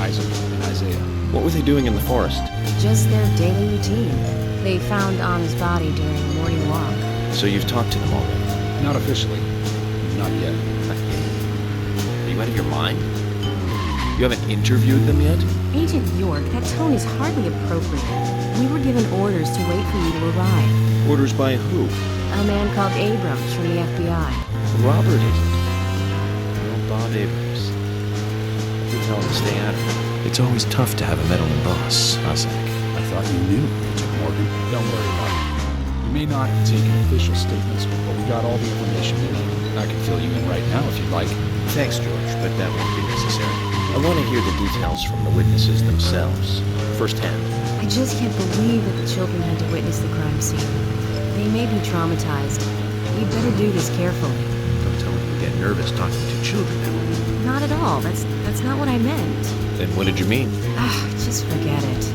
Isaac and Isaiah. What were they doing in the forest? Just their daily routine. They found Anna's body during a morning walk. So you've talked to them already? Not officially. Not yet. Are you out of your mind? You haven't interviewed them yet? Agent York, that tone is hardly appropriate. We were given orders to wait for you to arrive. Orders by who? A man called Abrams from the FBI. Robert isn't. Well, Bob Abrams. You tell him to stay out of it. It's always tough to have a meddling boss, Isaac. I thought you knew, Agent Morgan. Don't worry about it. You may not have taken official statements, but we got all the information we need. I can fill you in right now if you'd like. Thanks, George, but that won't be necessary. I want to hear the details from the witnesses themselves, firsthand. I just can't believe that the children had to witness the crime scene. They may be traumatized. We'd better do this carefully. Don't tell me you get nervous talking to children, Emily. Not at all. That's not what I meant. Then what did you mean? Just forget it.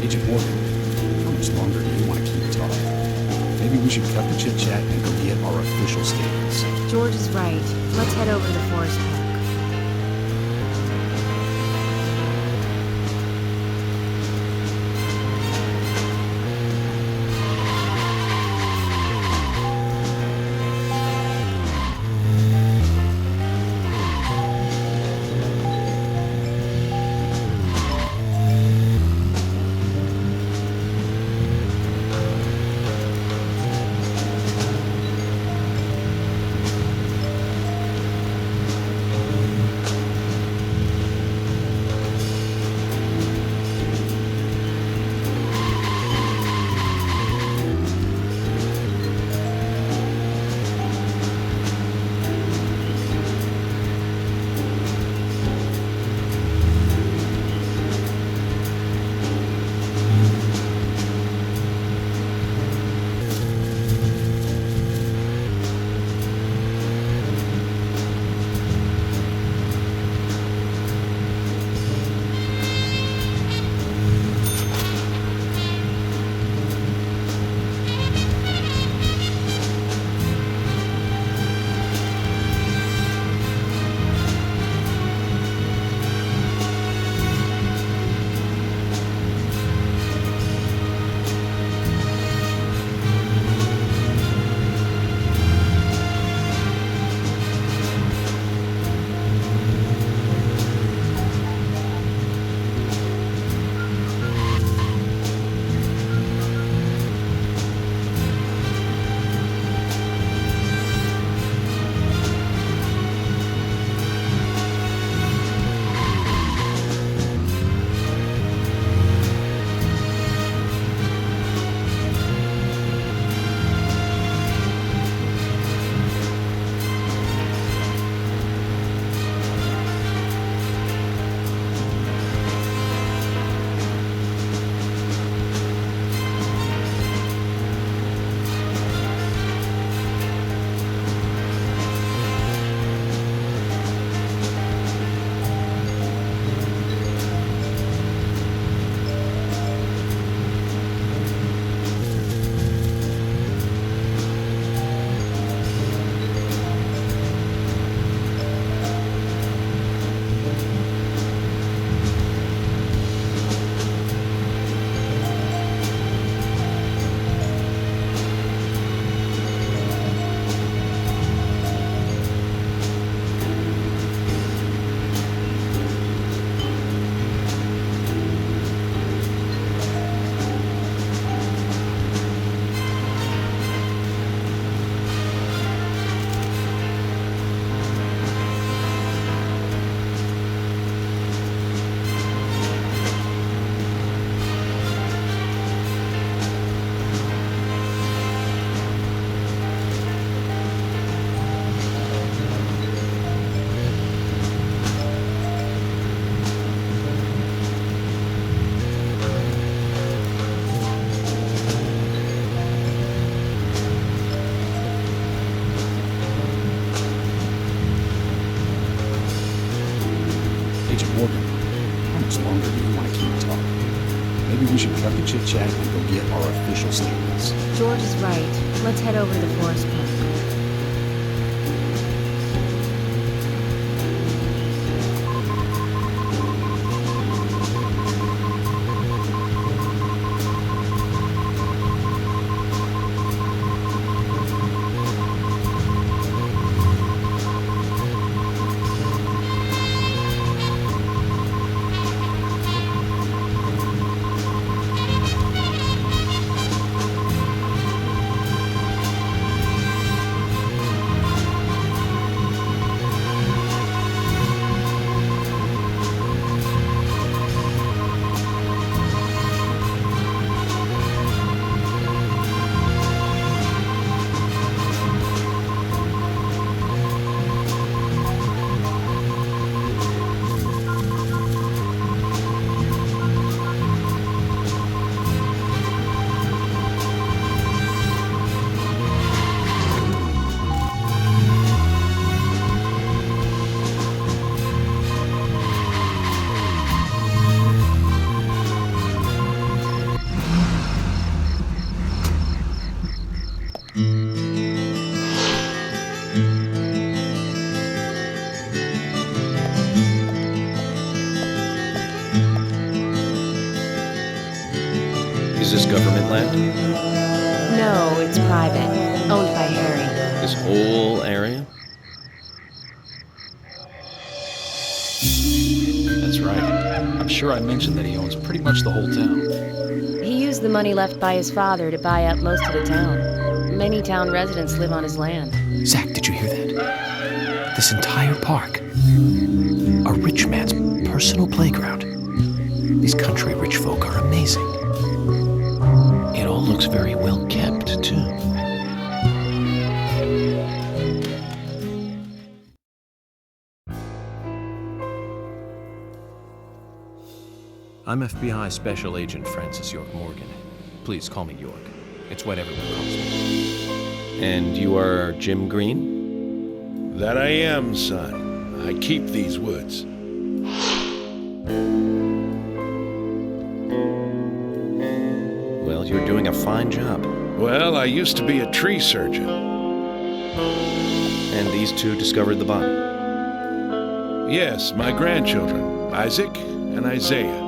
Agent Morgan, how much longer do you want to keep talking? Maybe we should cut the chit-chat and go get our official statements. George is right. Let's head over to the forest park. much longer do you want to keep talking? Maybe we should cut the chit-chat and go get our official statements. George is right. Let's head over to the forest park. Is this government land? No, it's private. Owned by Harry. This whole area? That's right. I'm sure I mentioned that he owns pretty much the whole town. He used the money left by his father to buy up most of the town. Many town residents live on his land. Zach, did you hear that? This entire park. A rich man's personal playground. These country rich folk are amazing. It all looks very well kept, too. I'm FBI Special Agent Francis York Morgan. Please call me York. It's what everyone calls me. And you are Jim Green? That I am, son. I keep these woods. Well, you're doing a fine job. Well, I used to be a tree surgeon. And these two discovered the body? Yes, my grandchildren, Isaac and Isaiah.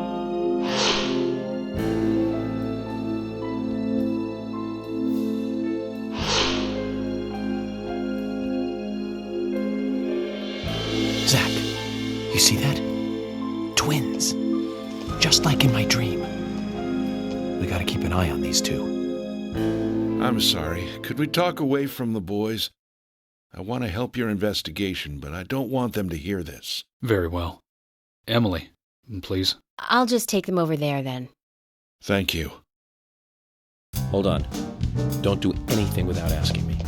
Zach, you see that? Twins. Just like in my dream. We gotta keep an eye on these two. I'm sorry. Could we talk away from the boys? I want to help your investigation, but I don't want them to hear this. Very well. Emily, please. I'll just take them over there then. Thank you. Hold on. Don't do anything without asking me.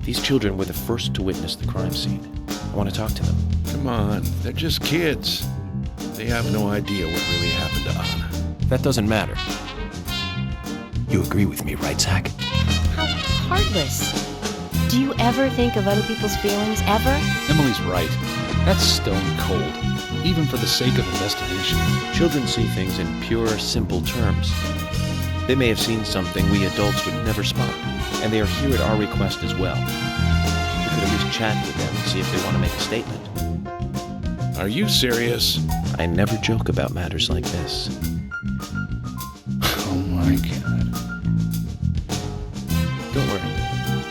These children were the first to witness the crime scene. I want to talk to them. Come on, they're just kids. They have no idea what really happened to Anna. That doesn't matter. You agree with me, right, Zach? How heartless. Do you ever think of other people's feelings, ever? Emily's right. That's stone cold, even for the sake of investigation. Children see things in pure, simple terms. They may have seen something we adults would never spot, and they are here at our request as well. We could at least chat with them and see if they want to make a statement. Are you serious? I never joke about matters like this. Oh my God. Don't worry.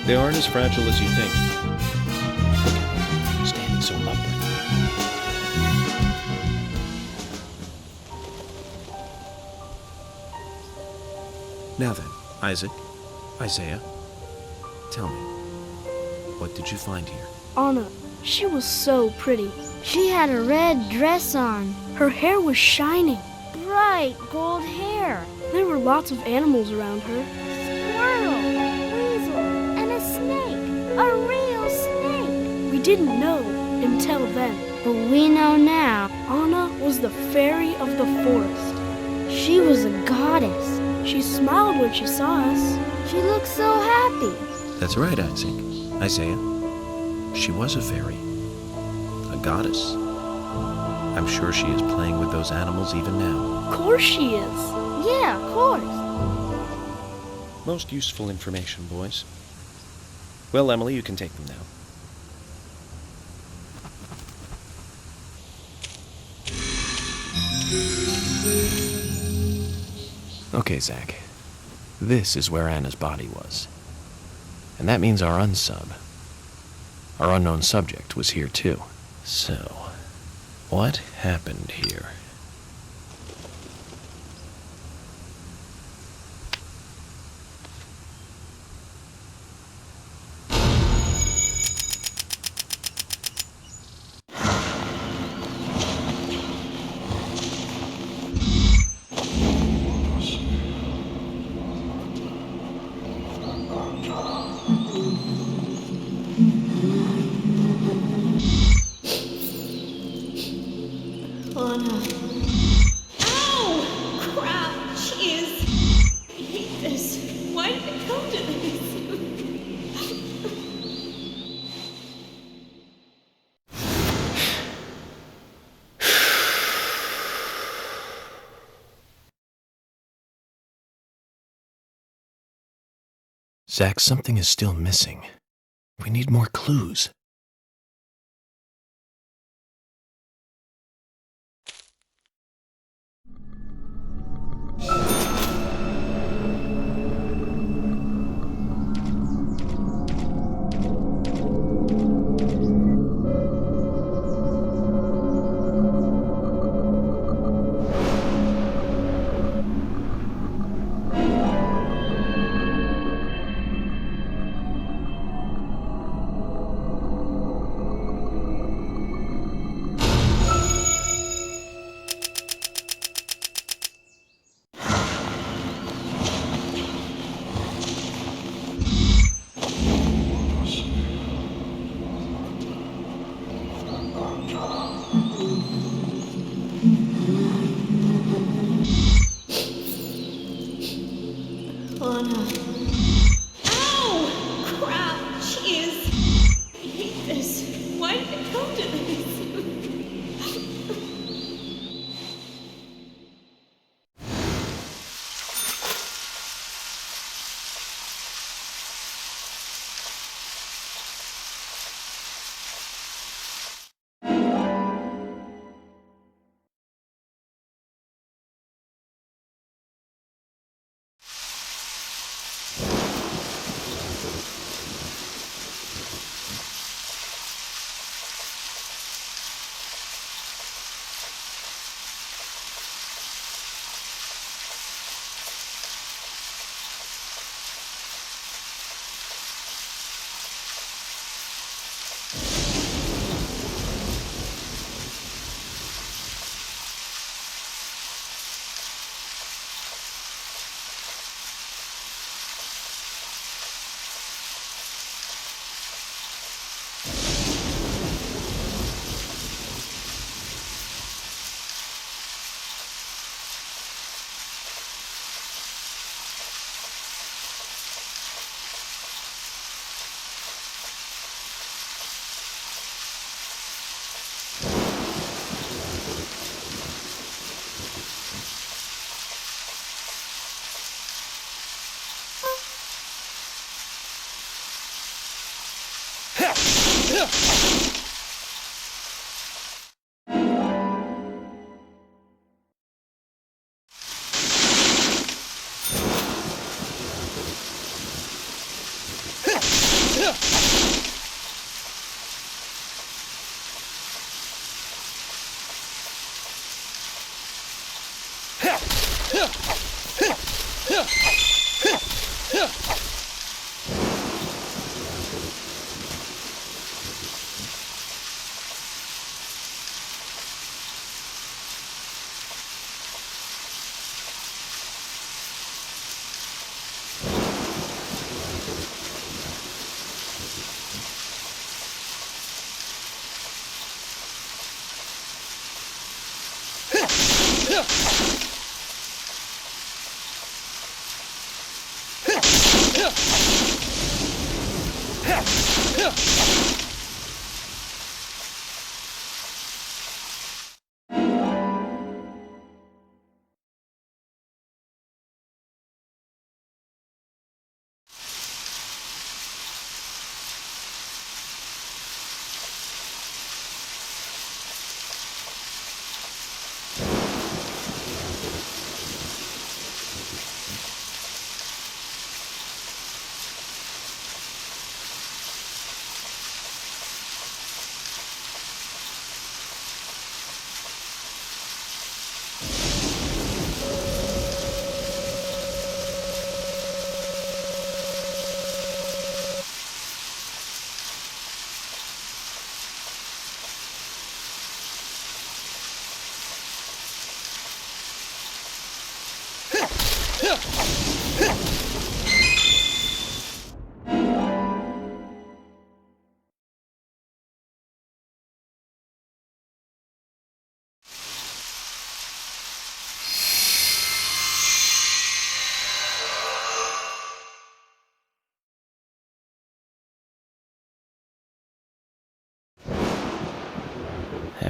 They aren't as fragile as you think. Look at them, standing so upright. Now then, Isaac, Isaiah, tell me, what did you find here? Anna, she was so pretty. She had a red dress on. Her hair was shining. Bright gold hair. There were lots of animals around her. Squirrel, weasel, and a snake. A real snake. We didn't know until then. But we know now. Anna was the fairy of the forest. She was a goddess. She smiled when she saw us. She looked so happy. That's right, Isaac. Isaiah. She was a fairy. A goddess. I'm sure she is playing with those animals even now. Of course she is. Yeah, of course. Most useful information, boys. Well, Emily, you can take them now. Okay, Zach. This is where Anna's body was. And that means our unsub, our unknown subject, was here too. So, what happened here? Zach, something is still missing. We need more clues.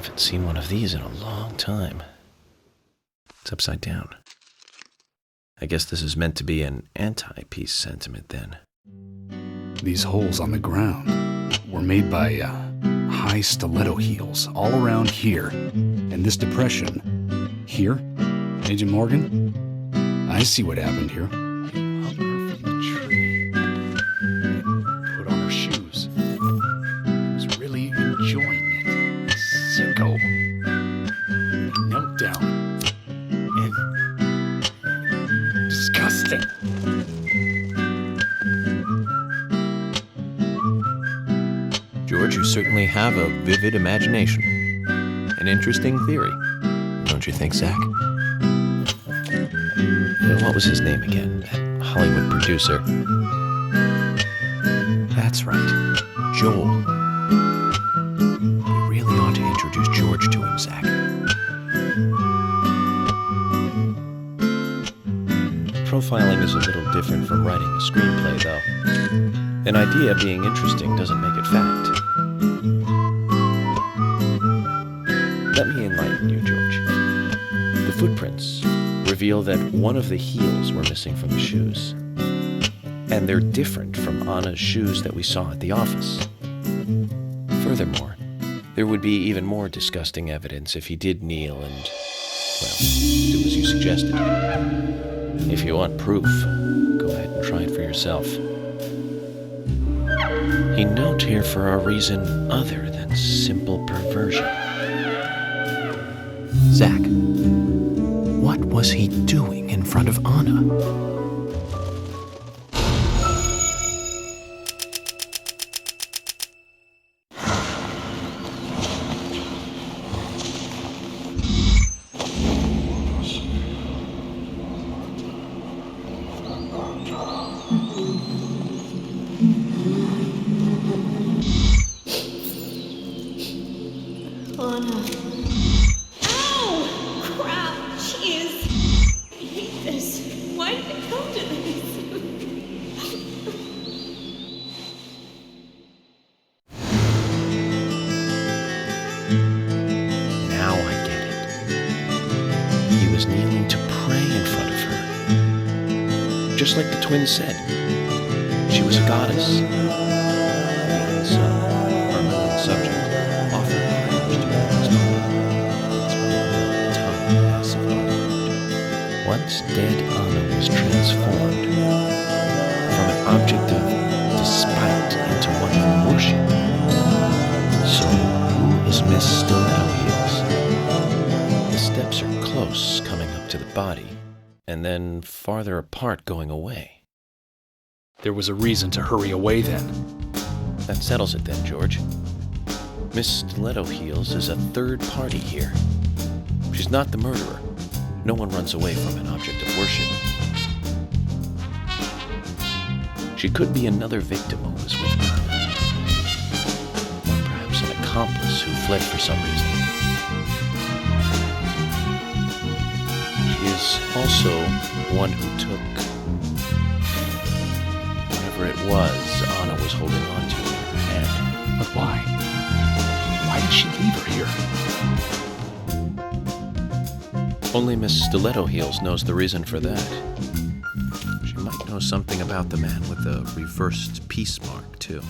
Haven't seen one of these in a long time. It's upside down. I guess this is meant to be an anti-peace sentiment then. These holes on the ground were made by high stiletto heels all around here. And this depression here, Agent Morgan, I see what happened here. They hung her from the tree, put on her shoes. He was really enjoying it. Sicko. He knelt down and disgusting. George, you certainly have a vivid imagination. An interesting theory. Don't you think, Zach? What was his name again? That Hollywood producer. That's right. Joel. We really ought to introduce George to him, Zach. Profiling is a little different from writing a screenplay, though. An idea being interesting doesn't make it fact. Let me enlighten you, George. The footprints reveal that one of the heels were missing from the shoes. And they're different from Anna's shoes that we saw at the office. Furthermore, there would be even more disgusting evidence if he did kneel and, well, do as you suggested. If you want proof, go ahead and try it for yourself. He knelt here for a reason other than simple perversion. Zach, what was he doing in front of Anna? Anna. Ow! Crap! Jeez! I hate this. Why did it come to this? Now I get it. He was kneeling to pray in front of her. Just like the twins said. She was a goddess. And so, our unknown subject offered prayers to her husband. Once dead Anna was transformed from an object of despite into one of worship. So, who is Miss Stiletto Heels? The steps are close coming up to the body, and then farther apart going away. There was a reason to hurry away then. That settles it then, George. Miss Stiletto Heels is a third party here. She's not the murderer. No one runs away from an object of worship. She could be another victim who was with her. Or perhaps an accomplice who fled for some reason. She is also one who took whatever it was Anna was holding on to in her hand. But why? Why did she leave her here? Only Miss Stiletto Heels knows the reason for that. She might know something about the man with the reversed peace mark, too.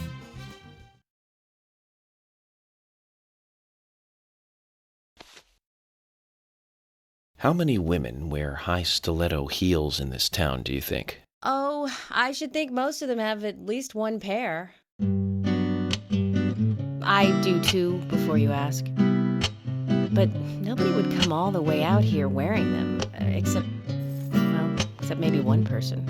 How many women wear high stiletto heels in this town, do you think? Oh, I should think most of them have at least one pair. I do too, before you ask. But nobody would come all the way out here wearing them, except maybe one person.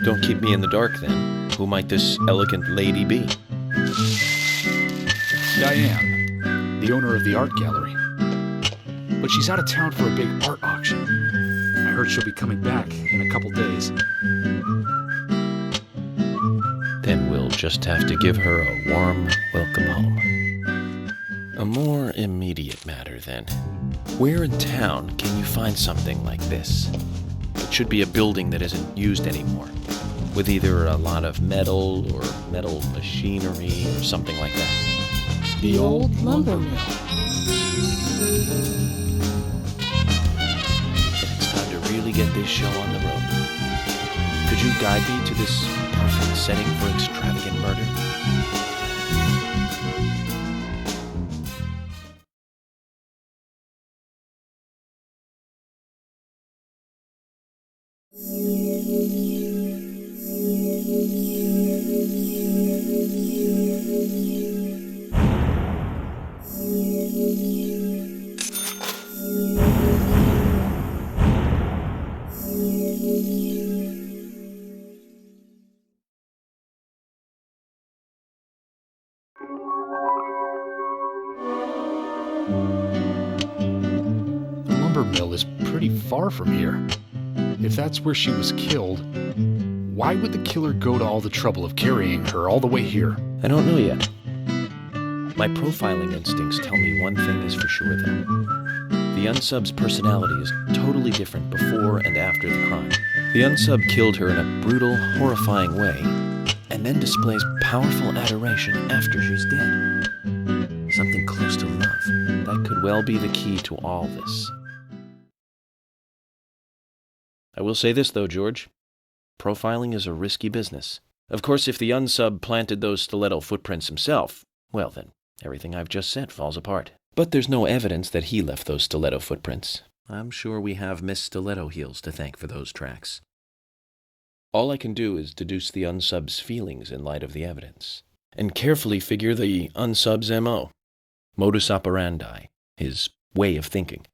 Don't keep me in the dark, then. Who might this elegant lady be? Diane, the owner of the art gallery. But she's out of town for a big art auction. I heard she'll be coming back in a couple days. Then we'll just have to give her a warm welcome home. A more immediate matter, then. Where in town can you find something like this? It should be a building that isn't used anymore. with either a lot of metal or metal machinery or something like that. The old lumber mill. It's time to really get this show on the road. Could you guide me to this perfect setting for extravagant murder? The lumber mill is pretty far from here. If that's where she was killed, why would the killer go to all the trouble of carrying her all the way here? I don't know yet. My profiling instincts tell me one thing is for sure, though. The unsub's personality is totally different before and after the crime. The unsub killed her in a brutal, horrifying way, and then displays powerful adoration after she's dead. Something close to love. That could well be the key to all this. I will say this, though, George. Profiling is a risky business. Of course, if the unsub planted those stiletto footprints himself, well then, everything I've just said falls apart. But there's no evidence that he left those stiletto footprints. I'm sure we have Miss Stiletto Heels to thank for those tracks. All I can do is deduce the unsub's feelings in light of the evidence, and carefully figure the unsub's M.O., modus operandi, his way of thinking.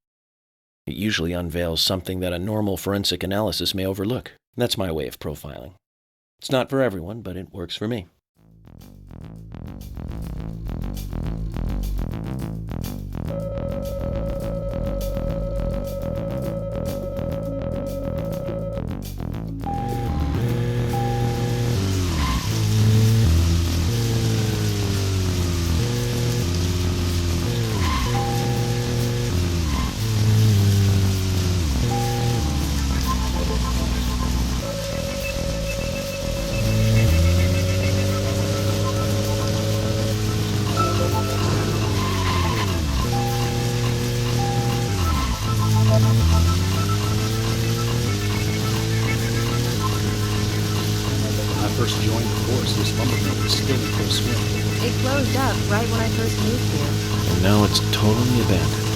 It usually unveils something that a normal forensic analysis may overlook. That's my way of profiling. It's not for everyone, but it works for me. When I first joined the force, this lumber mill was still in full swing. It closed up right when I first moved here. And now it's totally abandoned.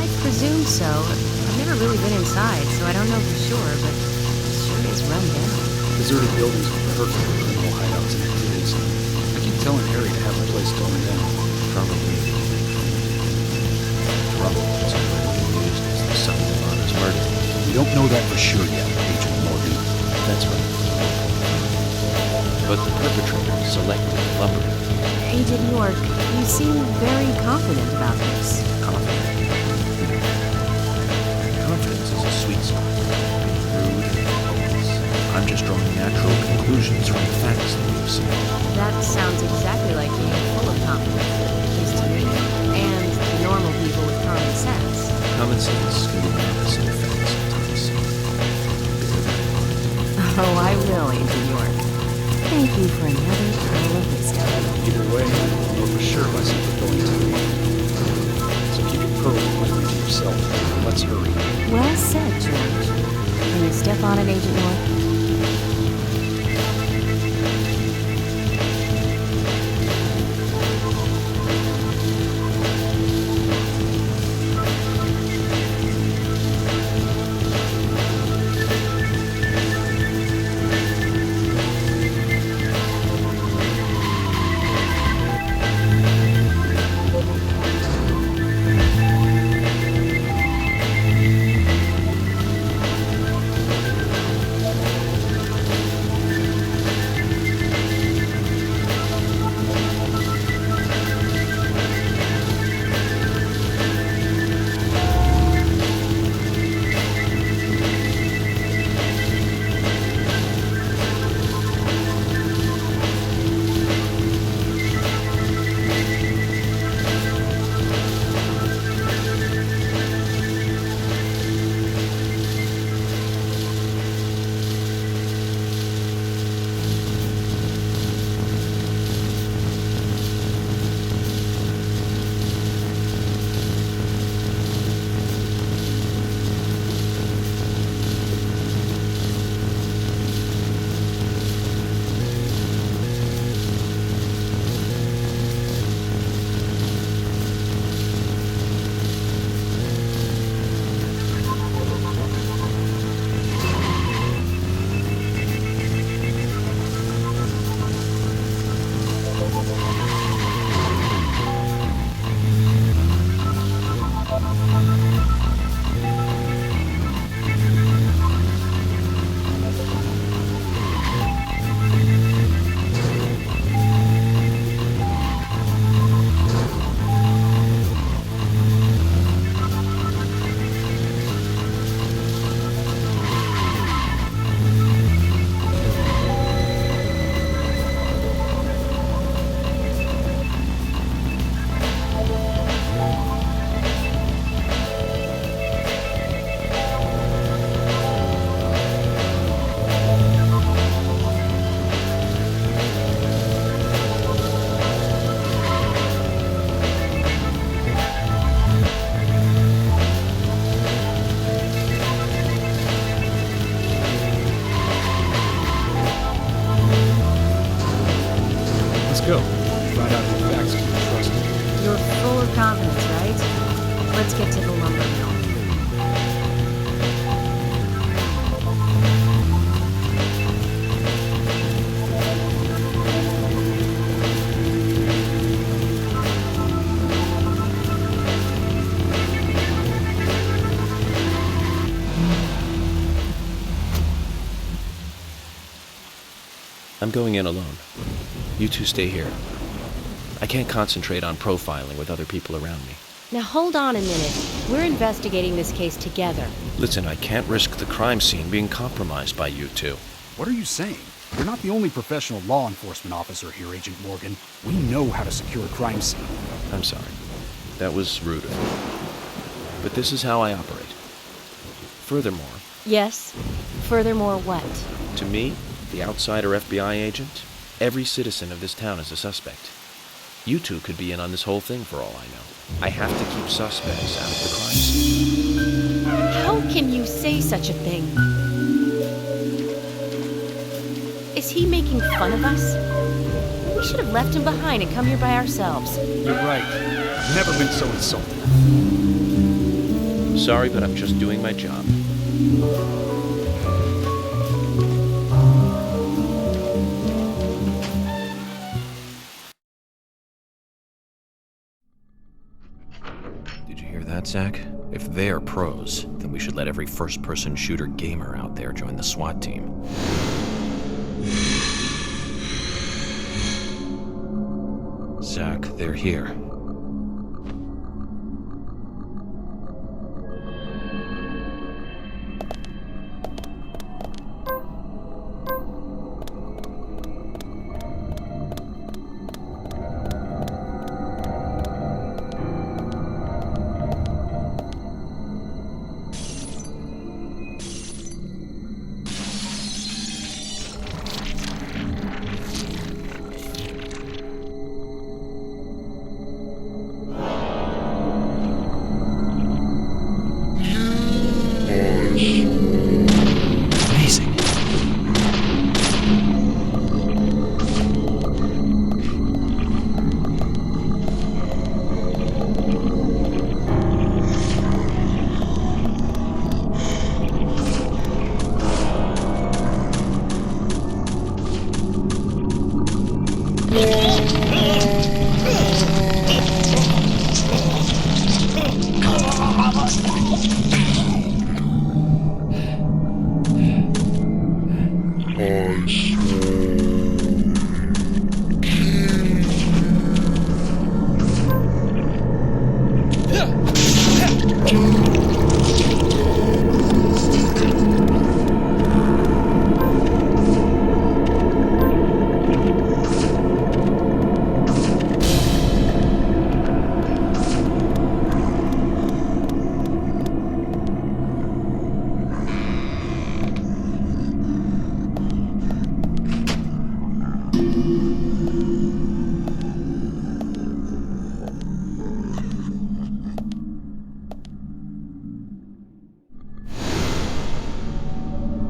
I presume so. I've never really been inside, so I don't know for sure, but it sure is run down. Deserted buildings are perfect for criminal hideouts and activities. I keep telling Harry to have the place torn down. Probably. Rubble is already been used as the site of Lana's murder. We don't know that for sure yet, Agent Morgan. That's right. But the perpetrator selected the lumber. Agent York, you seem very confident about this. Confident. Confidence is a sweet spot. Rude and hopeless. I'm just drawing natural conclusions from the facts that we've seen. That sounds exactly like being full of confidence, at least to me. And normal people with common sense. Common sense can be opposite effects sometimes. Oh, I will, Agent York. Thank you for another pearl of wisdom. Either way, we'll for sure by something going to the So keep your pearl completely to yourself. Let's hurry. Well said, George. Can you step on it, Agent York? to the lumbermill. I'm going in alone. You two stay here. I can't concentrate on profiling with other people around me. Now hold on a minute. We're investigating this case together. Listen, I can't risk the crime scene being compromised by you two. What are you saying? You're not the only professional law enforcement officer here, Agent Morgan. We know how to secure a crime scene. I'm sorry. That was rude of me. But this is how I operate. Furthermore, Yes? Furthermore what? to me, the outsider FBI agent, every citizen of this town is a suspect. You two could be in on this whole thing for all I know. I have to keep suspects out of the crime scene. How can you say such a thing? Is he making fun of us? We should have left him behind and come here by ourselves. You're right. I've never been so insulted. Sorry, but I'm just doing my job. Did you hear that, Zach? If they're pros, then we should let every first-person shooter gamer out there join the SWAT team. Zach, they're here. Amazing.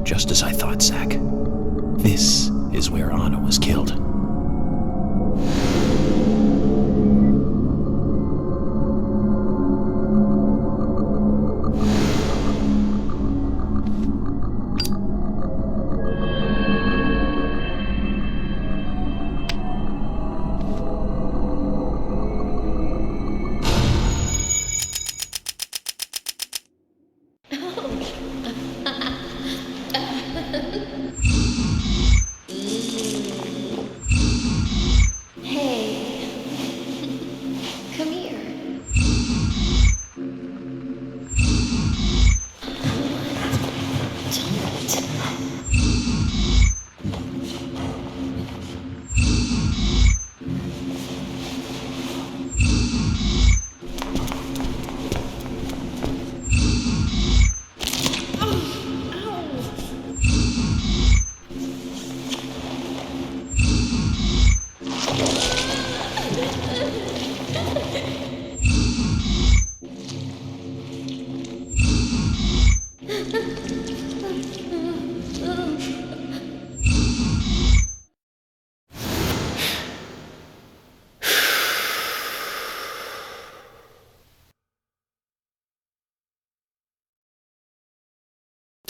Just as I thought, Zach. This is where Anna was killed.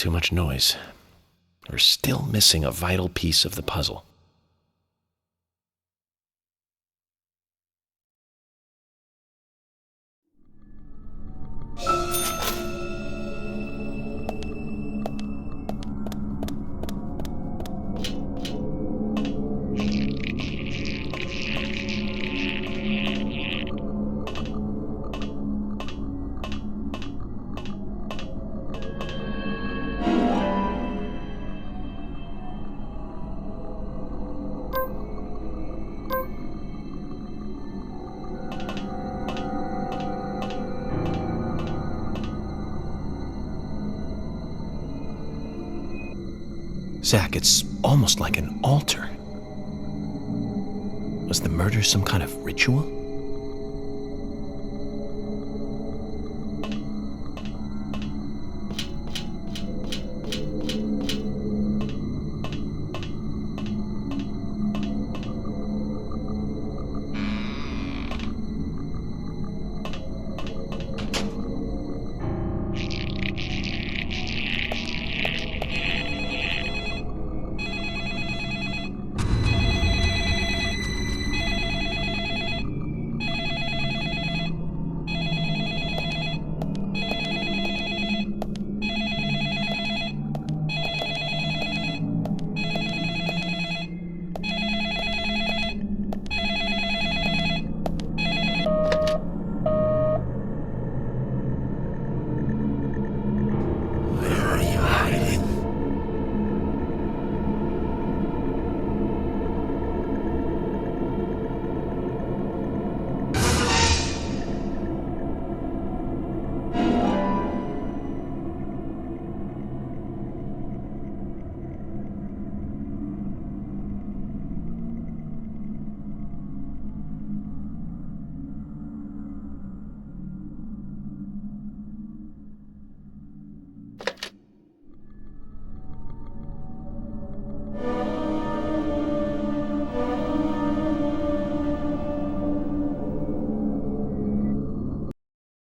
Too much noise. We're still missing a vital piece of the puzzle. Zach, it's almost like an altar. Was the murder some kind of ritual?